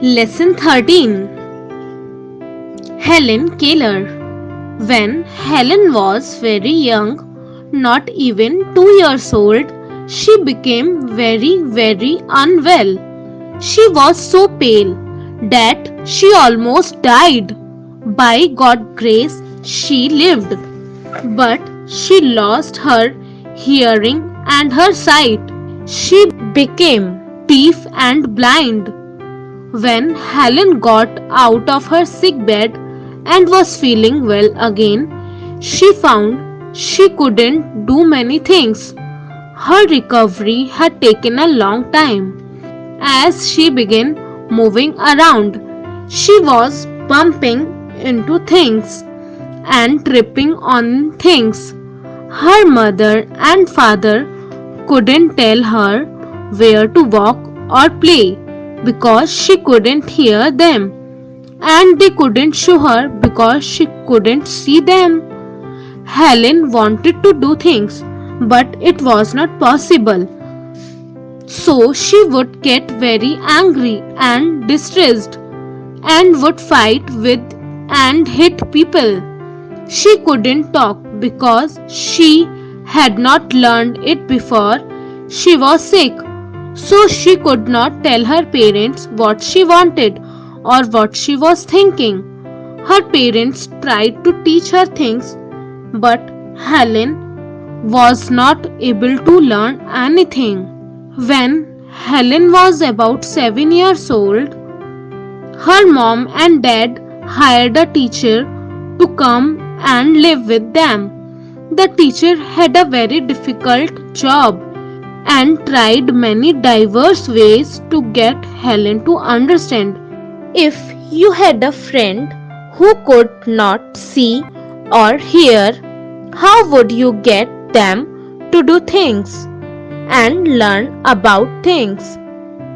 Lesson 13. Helen Keller. When Helen was very young, not even 2 years old, she became very unwell. She was so pale that she almost died. By God's grace, she lived, but she lost her hearing and her sight. She became deaf and blind. When Helen got out of her sick bed and was feeling well again, she found she couldn't do many things. Her recovery had taken a long time. As she began moving around, she was bumping into things and tripping on things. Her mother and father couldn't tell her where to walk or play because she couldn't hear them, and they couldn't show her because she couldn't see them. Helen wanted to do things, but it was not possible. So she would get very angry and distressed and would fight with and hit people. She couldn't talk because she had not learned it before she was sick. So she could not tell her parents what she wanted or what she was thinking. Her parents tried to teach her things, but Helen was not able to learn anything. When Helen was about 7 years old, her mom and dad hired a teacher to come and live with them. The teacher had a very difficult job and tried many diverse ways to get Helen to understand. If you had a friend who could not see or hear, how would you get them to do things and learn about things?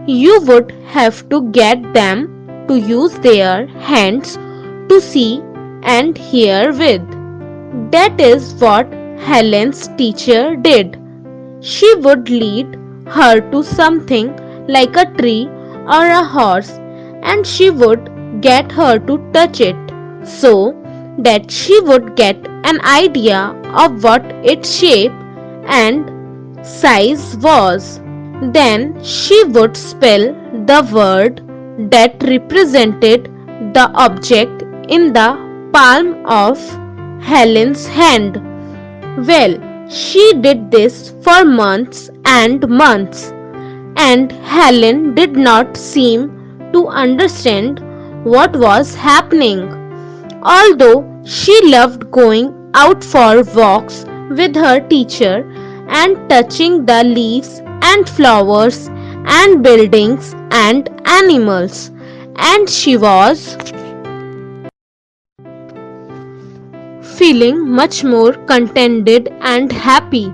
You would have to get them to use their hands to see and hear with. That is what Helen's teacher did. She would lead her to something like a tree or a horse, and she would get her to touch it so that she would get an idea of what its shape and size was. Then she would spell the word that represented the object in the palm of Helen's hand. Well, she did this for months and months, and Helen did not seem to understand what was happening. Although she loved going out for walks with her teacher and touching the leaves and flowers and buildings and animals, and she was feeling much more contented and happy.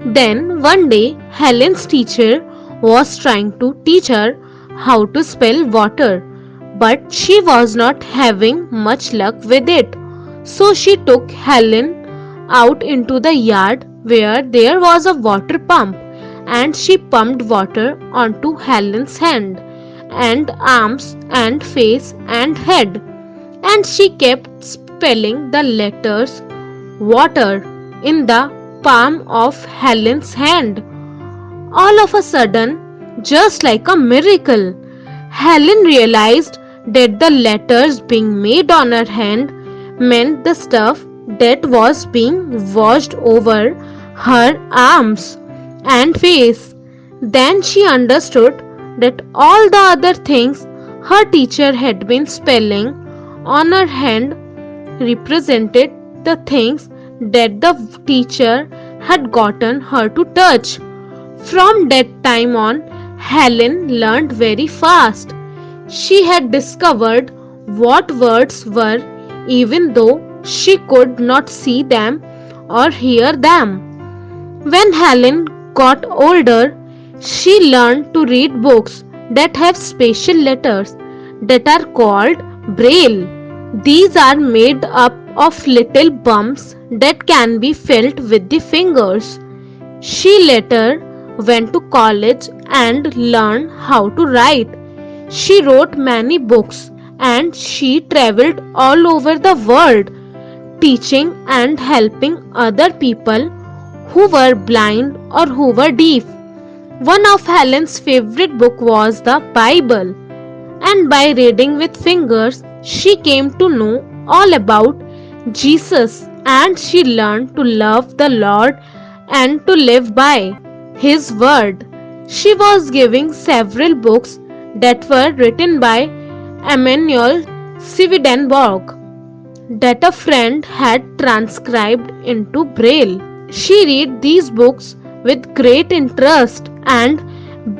Then one day Helen's teacher was trying to teach her how to spell water, but she was not having much luck with it. So she took Helen out into the yard where there was a water pump, and she pumped water onto Helen's hand and arms and face and head, and she kept spelling the letters water in the palm of Helen's hand. All of a sudden, just like a miracle, Helen realized that the letters being made on her hand meant the stuff that was being washed over her arms and face. Then she understood that all the other things her teacher had been spelling on her hand represented the things that the teacher had gotten her to touch. From that time on, Helen learned very fast. She had discovered what words were even though she could not see them or hear them. When Helen got older, she learned to read books that have special letters that are called Braille. These are made up of little bumps that can be felt with the fingers. She later went to college and learned how to write. She wrote many books and she traveled all over the world, teaching and helping other people who were blind or who were deaf. One of Helen's favorite book was the Bible, and by reading with fingers, she came to know all about Jesus and she learned to love the Lord and to live by His word. She was giving several books that were written by Emanuel Swedenborg that a friend had transcribed into Braille. She read these books with great interest and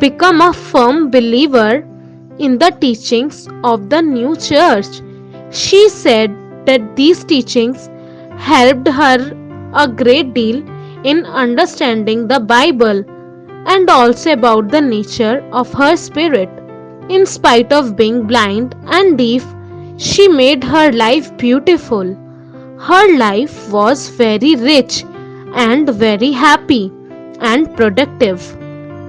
became a firm believer in the teachings of the new church. She said that these teachings helped her a great deal in understanding the Bible and also about the nature of her spirit. In spite of being blind and deaf, she made her life beautiful. Her life was very rich and very happy and productive.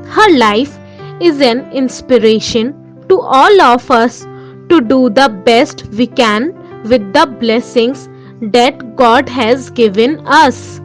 Her life is an inspiration to all of us to do the best we can with the blessings that God has given us.